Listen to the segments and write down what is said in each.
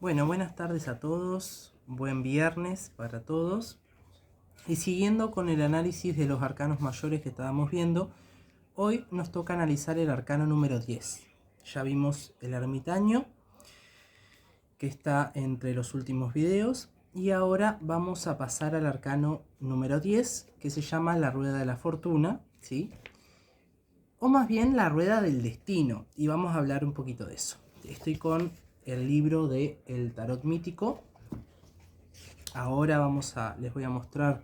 Bueno, buenas tardes a todos, buen viernes para todos. Y siguiendo con el análisis de los arcanos mayores que estábamos viendo, hoy nos toca analizar el arcano número 10. Ya vimos el ermitaño, que está entre los últimos videos, y ahora vamos a pasar al arcano número 10, que se llama la rueda de la fortuna, ¿sí? O más bien la rueda del destino, y vamos a hablar un poquito de eso. Estoy con el libro de El Tarot Mítico. Ahora les voy a mostrar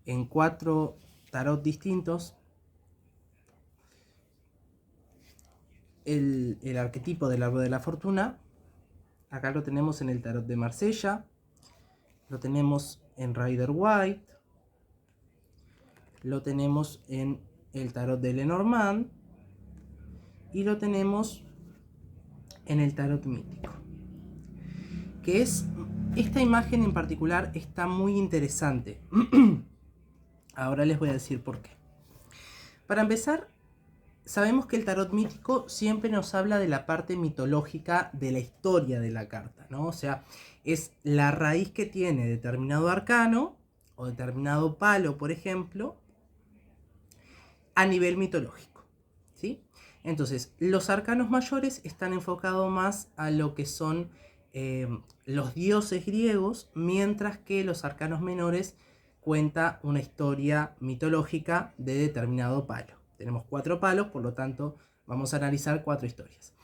en 4 tarot distintos el arquetipo de la rueda de la fortuna. Acá lo tenemos en el tarot de Marsella, lo tenemos en Rider White, lo tenemos en el tarot de Lenormand y lo tenemos en el tarot mítico. Que es, esta imagen en particular está muy interesante. Ahora les voy a decir por qué. Para empezar, sabemos que el tarot mítico siempre nos habla de la parte mitológica de la historia de la carta, ¿no? O sea, es la raíz que tiene determinado arcano o determinado palo, por ejemplo, a nivel mitológico, ¿sí? Entonces, los arcanos mayores están enfocados más a lo que son los dioses griegos, mientras que los arcanos menores cuenta una historia mitológica de determinado palo. Tenemos 4 palos, por lo tanto vamos a analizar 4 historias.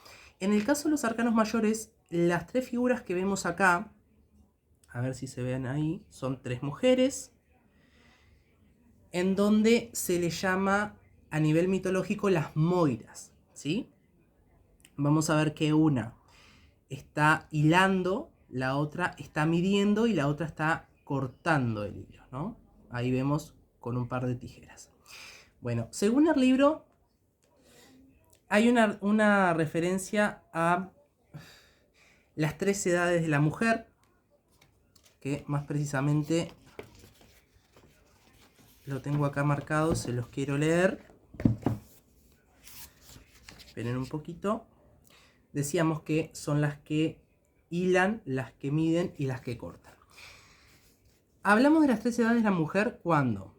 En el caso de los arcanos mayores, las 3 figuras que vemos acá, a ver si se ven ahí, son 3 mujeres, en donde se les llama a nivel mitológico las moiras, ¿sí? Vamos a ver que una está hilando, la otra está midiendo y la otra está cortando el hilo, ¿no? Ahí vemos con un par de tijeras. Bueno, según el libro, hay una referencia a las 3 edades de la mujer, que más precisamente lo tengo acá marcado, se los quiero leer. Esperen un poquito. Decíamos que son las que hilan, las que miden y las que cortan. Hablamos de las 3 edades de la mujer cuando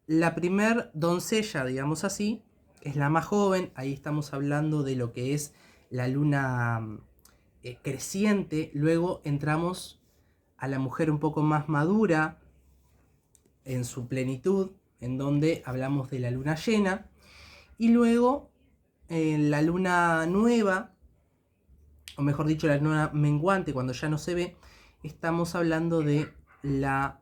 la primer doncella, digamos así, es la más joven. Ahí estamos hablando de lo que es la luna creciente. Luego entramos a la mujer un poco más madura en su plenitud, en donde hablamos de la luna llena. Y luego en la luna nueva, o mejor dicho, la luna menguante, cuando ya no se ve, estamos hablando de la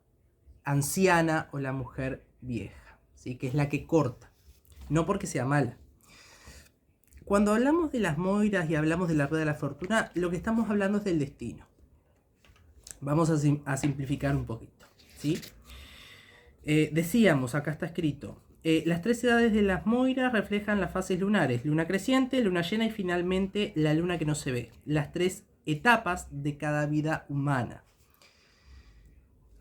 anciana o la mujer vieja, ¿sí? Que es la que corta, no porque sea mala. Cuando hablamos de las moiras y hablamos de la rueda de la fortuna, lo que estamos hablando es del destino. Vamos a simplificar un poquito, ¿sí? Decíamos, acá está escrito, las 3 edades de las moiras reflejan las fases lunares: luna creciente, luna llena y finalmente la luna que no se ve. Las 3 etapas de cada vida humana.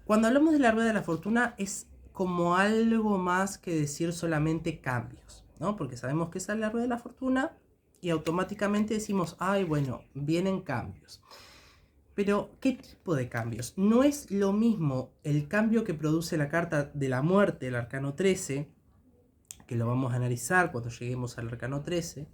Cuando hablamos de la rueda de la fortuna es como algo más que decir solamente cambios, ¿no? Porque sabemos que sale la rueda de la fortuna y automáticamente decimos, ay, bueno, vienen cambios. Pero, ¿qué tipo de cambios? No es lo mismo el cambio que produce la carta de la muerte, el arcano 13, que lo vamos a analizar cuando lleguemos al arcano 13,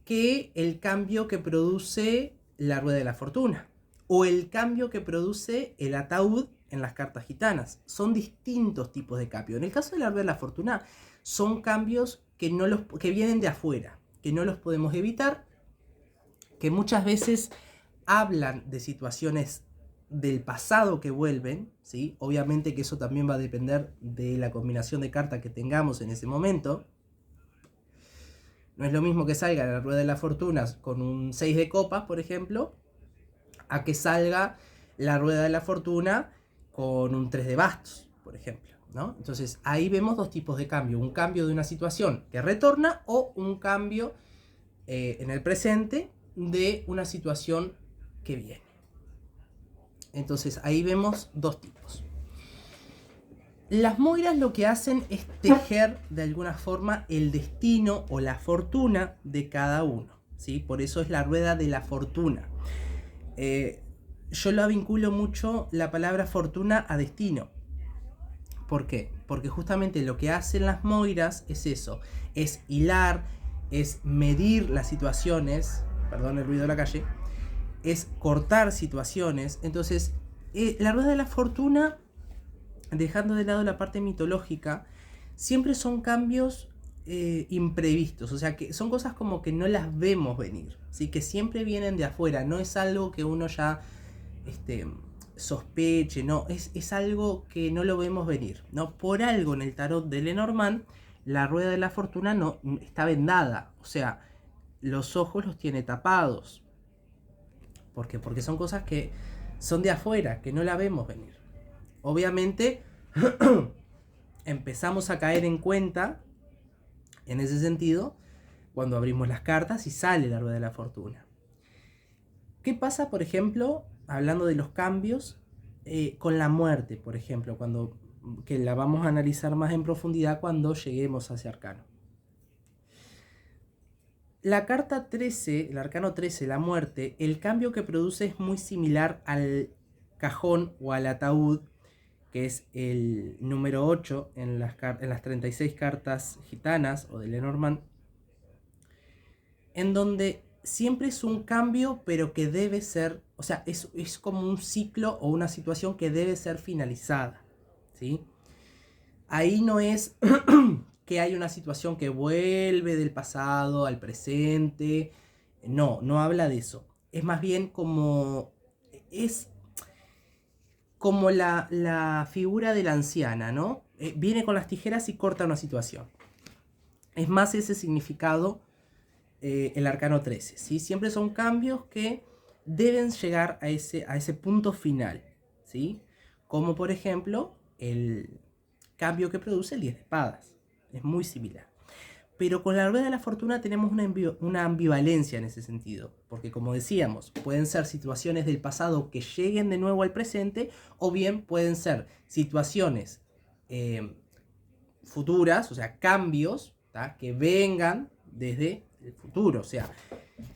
que el cambio que produce la rueda de la fortuna, o el cambio que produce el ataúd en las cartas gitanas. Son distintos tipos de cambio. En el caso de la rueda de la fortuna, son cambios que vienen de afuera, que no los podemos evitar, que muchas veces hablan de situaciones del pasado que vuelven, ¿sí? Obviamente que eso también va a depender de la combinación de cartas que tengamos en ese momento. No es lo mismo que salga la rueda de la fortuna con un 6 de copas, por ejemplo, a que salga la rueda de la fortuna con un 3 de bastos, por ejemplo, ¿no? Entonces ahí vemos 2 tipos de cambio: un cambio de una situación que retorna o un cambio en el presente de una situación que viene. Entonces ahí vemos 2 tipos. Las moiras lo que hacen es tejer de alguna forma el destino o la fortuna de cada uno, ¿sí? Por eso es la rueda de la fortuna. Yo lo vinculo mucho la palabra fortuna a destino. ¿Por qué? Porque justamente lo que hacen las moiras es eso, es hilar, es medir las situaciones, perdón el ruido de la calle, es cortar situaciones. Entonces, la rueda de la fortuna, dejando de lado la parte mitológica, siempre son cambios imprevistos, o sea que son cosas como que no las vemos venir, ¿sí? Que siempre vienen de afuera, no es algo que uno ya sospeche, no, es algo que no lo vemos venir, ¿no? Por algo en el tarot de Lenormand la rueda de la fortuna no está vendada, o sea, los ojos los tiene tapados. ¿Por qué? Porque son cosas que son de afuera, que no la vemos venir. Obviamente empezamos a caer en cuenta en ese sentido cuando abrimos las cartas y sale la rueda de la fortuna. ¿Qué pasa, por ejemplo, hablando de los cambios, con la muerte, por ejemplo, que la vamos a analizar más en profundidad cuando lleguemos a ese arcano? La carta 13, el arcano 13, la muerte, el cambio que produce es muy similar al cajón o al ataúd, que es el número 8 en las 36 cartas gitanas o de Lenormand, en donde siempre es un cambio, pero que debe ser, o sea, es como un ciclo o una situación que debe ser finalizada, ¿sí? Ahí no es que hay una situación que vuelve del pasado al presente, no habla de eso. Es más bien es como la figura de la anciana, ¿no? Viene con las tijeras y corta una situación. Es más ese significado el arcano 13, ¿sí? Siempre son cambios que deben llegar a ese punto final, ¿sí? Como por ejemplo el cambio que produce el 10 de espadas. Es muy similar. Pero con la rueda de la fortuna tenemos una ambivalencia en ese sentido, porque como decíamos, pueden ser situaciones del pasado que lleguen de nuevo al presente, o bien pueden ser situaciones futuras, o sea, cambios, ¿tá? Que vengan desde el futuro. O sea,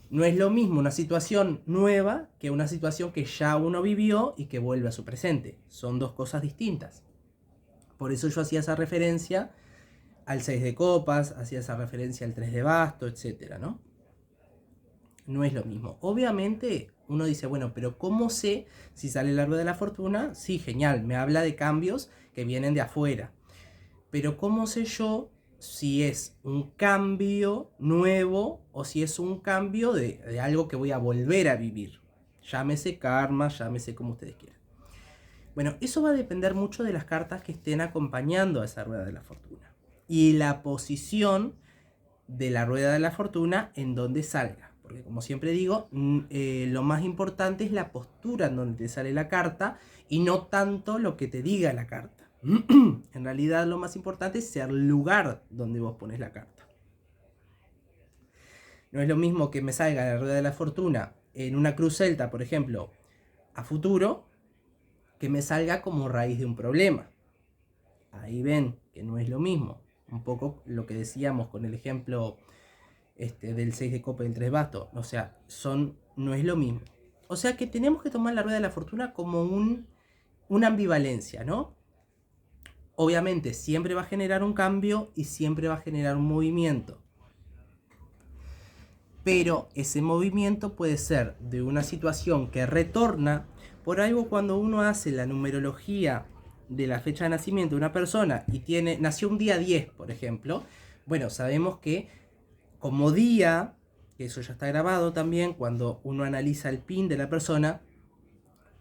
no es lo mismo una situación nueva que una situación que ya uno vivió y que vuelve a su presente. Son dos cosas distintas. Por eso yo hacía esa referencia al 6 de copas, hacía esa referencia al 3 de basto, etcétera, ¿no? No es lo mismo. Obviamente uno dice, bueno, pero ¿cómo sé si sale el árbol de la fortuna? Sí, genial, me habla de cambios que vienen de afuera. Pero ¿cómo sé yo si es un cambio nuevo o si es un cambio de algo que voy a volver a vivir? Llámese karma, llámese como ustedes quieran. Bueno, eso va a depender mucho de las cartas que estén acompañando a esa rueda de la fortuna. Y la posición de la rueda de la fortuna en donde salga. Porque como siempre digo, lo más importante es la postura en donde te sale la carta y no tanto lo que te diga la carta. En realidad lo más importante es el lugar donde vos pones la carta. No es lo mismo que me salga la rueda de la fortuna en una cruz celta, por ejemplo, a futuro, que me salga como raíz de un problema. Ahí ven que no es lo mismo. Un poco lo que decíamos con el ejemplo del 6 de copa y el 3 bastos. O sea, no es lo mismo. O sea que tenemos que tomar la rueda de la fortuna como una ambivalencia, ¿no? Obviamente siempre va a generar un cambio y siempre va a generar un movimiento. Pero ese movimiento puede ser de una situación que retorna. Por algo, cuando uno hace la numerología de la fecha de nacimiento de una persona y nació un día 10, por ejemplo, bueno, sabemos que como día, que eso ya está grabado también, cuando uno analiza el pin de la persona,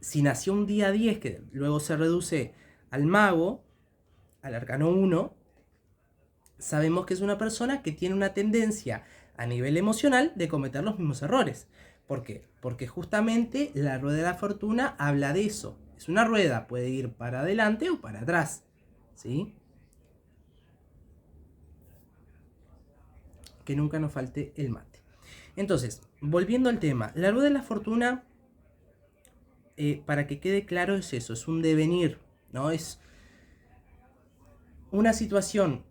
si nació un día 10, que luego se reduce al mago, al arcano 1, sabemos que es una persona que tiene una tendencia a nivel emocional de cometer los mismos errores. ¿Por qué? Porque justamente la rueda de la fortuna habla de eso. Es una rueda, puede ir para adelante o para atrás, ¿sí? Que nunca nos falte el mate. Entonces, volviendo al tema, la rueda de la fortuna, para que quede claro, es eso, es un devenir, ¿no? Es una situación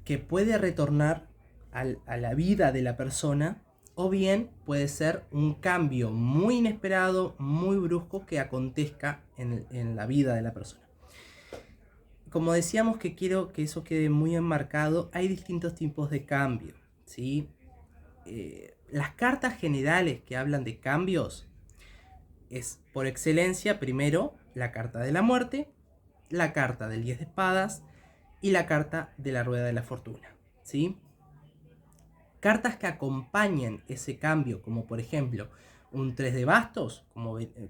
que puede retornar a la vida de la persona o bien puede ser un cambio muy inesperado, muy brusco que acontezca en la vida de la persona. Como decíamos, que quiero que eso quede muy enmarcado, hay distintos tipos de cambio, ¿sí? Las cartas generales que hablan de cambios es por excelencia primero la carta de la muerte, la carta del 10 de espadas y la carta de la rueda de la fortuna, ¿sí? Cartas que acompañen ese cambio, como por ejemplo un 3 de bastos,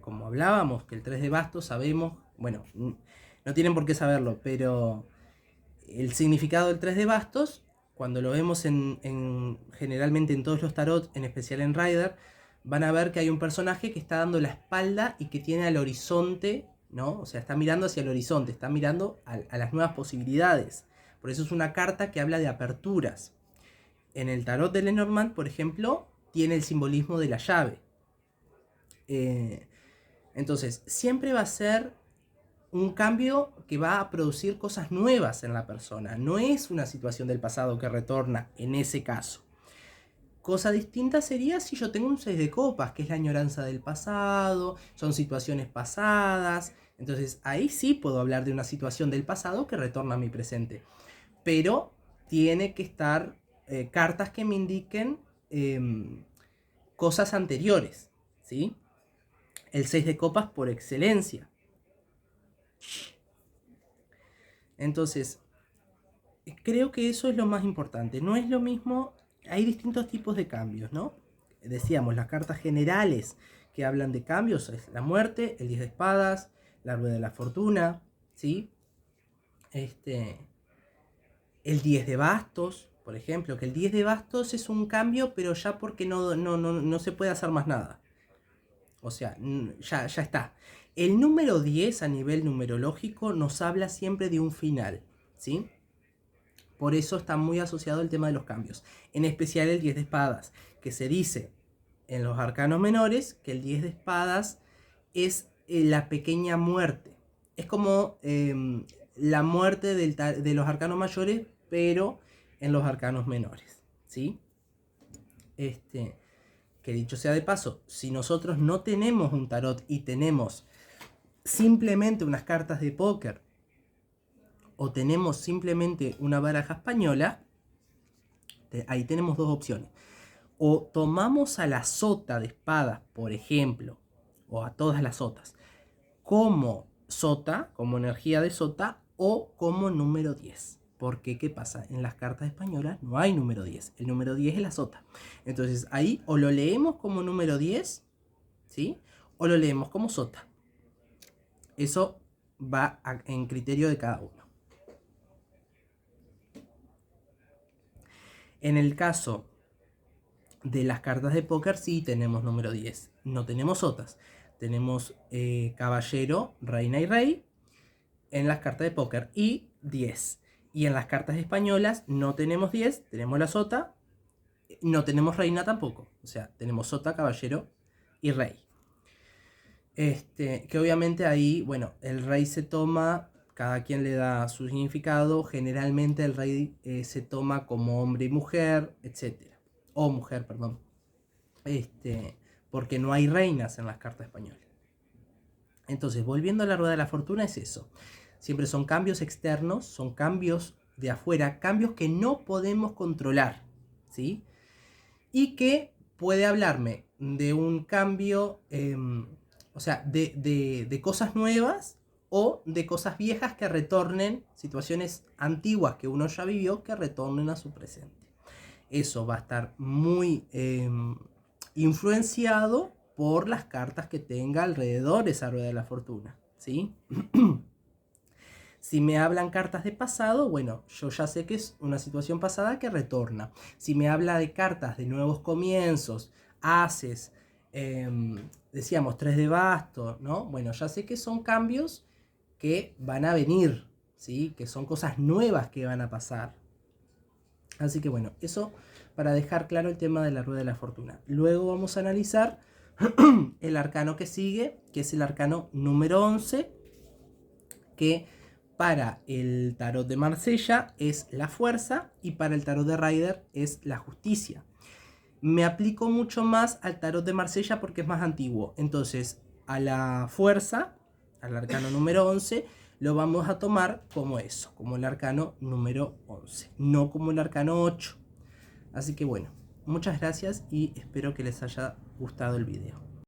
como hablábamos, que el 3 de bastos sabemos, bueno, no tienen por qué saberlo, pero el significado del 3 de bastos, cuando lo vemos generalmente en todos los tarot, en especial en Rider, van a ver que hay un personaje que está dando la espalda y que tiene al horizonte, ¿no? O sea, está mirando hacia el horizonte, está mirando a las nuevas posibilidades. Por eso es una carta que habla de aperturas. En el tarot de Lenormand, por ejemplo, tiene el simbolismo de la llave. Entonces, siempre va a ser un cambio que va a producir cosas nuevas en la persona. No es una situación del pasado que retorna en ese caso. Cosa distinta sería si yo tengo un 6 de copas, que es la añoranza del pasado, son situaciones pasadas. Entonces ahí sí puedo hablar de una situación del pasado que retorna a mi presente. Pero tiene que estar cartas que me indiquen cosas anteriores, ¿sí? El 6 de copas por excelencia. Entonces, creo que eso es lo más importante. No es lo mismo, hay distintos tipos de cambios, ¿no? Decíamos, las cartas generales que hablan de cambios es la muerte, el 10 de espadas, la rueda de la fortuna, ¿sí? El 10 de bastos, por ejemplo, que el 10 de bastos es un cambio, pero ya porque no se puede hacer más nada. O sea, ya está. El número 10 a nivel numerológico nos habla siempre de un final, ¿sí? Por eso está muy asociado el tema de los cambios. En especial el 10 de espadas, que se dice en los arcanos menores que el 10 de espadas es la pequeña muerte. Es como la muerte de los arcanos mayores, pero en los arcanos menores, ¿sí? Que dicho sea de paso, si nosotros no tenemos un tarot y tenemos simplemente unas cartas de póker o tenemos simplemente una baraja española, ahí tenemos dos opciones. O tomamos a la sota de espadas, por ejemplo, o a todas las sotas, como sota, como energía de sota, o como número 10. Porque, ¿qué pasa? En las cartas españolas no hay número 10. El número 10 es la sota. Entonces, ahí o lo leemos como número 10, ¿sí? O lo leemos como sota. Eso va en criterio de cada uno. En el caso de las cartas de póker, sí tenemos número 10. No tenemos sotas. Tenemos caballero, reina y rey en las cartas de póker y 10. Y en las cartas españolas no tenemos 10, tenemos la sota, no tenemos reina tampoco. O sea, tenemos sota, caballero y rey. Que obviamente ahí, bueno, el rey se toma, cada quien le da su significado. Generalmente el rey se toma como hombre y mujer, etc. O mujer, perdón. Porque no hay reinas en las cartas españolas. Entonces, volviendo a la rueda de la fortuna, es eso. Siempre son cambios externos, son cambios de afuera, cambios que no podemos controlar, ¿sí? Y que puede hablarme de un cambio, o sea, de cosas nuevas o de cosas viejas que retornen, situaciones antiguas que uno ya vivió, que retornen a su presente. Eso va a estar muy influenciado por las cartas que tenga alrededor esa rueda de la fortuna, ¿sí? Si me hablan cartas de pasado, bueno, yo ya sé que es una situación pasada que retorna. Si me habla de cartas de nuevos comienzos, ases, decíamos 3 de bastos, ¿no? Bueno, ya sé que son cambios que van a venir, ¿sí? Que son cosas nuevas que van a pasar. Así que bueno, eso para dejar claro el tema de la rueda de la fortuna. Luego vamos a analizar el arcano que sigue, que es el arcano número 11, que para el tarot de Marsella es la fuerza y para el tarot de Rider es la justicia. Me aplico mucho más al tarot de Marsella porque es más antiguo. Entonces, a la fuerza, al arcano número 11, lo vamos a tomar como eso, como el arcano número 11, no como el arcano 8. Así que bueno, muchas gracias y espero que les haya gustado el video.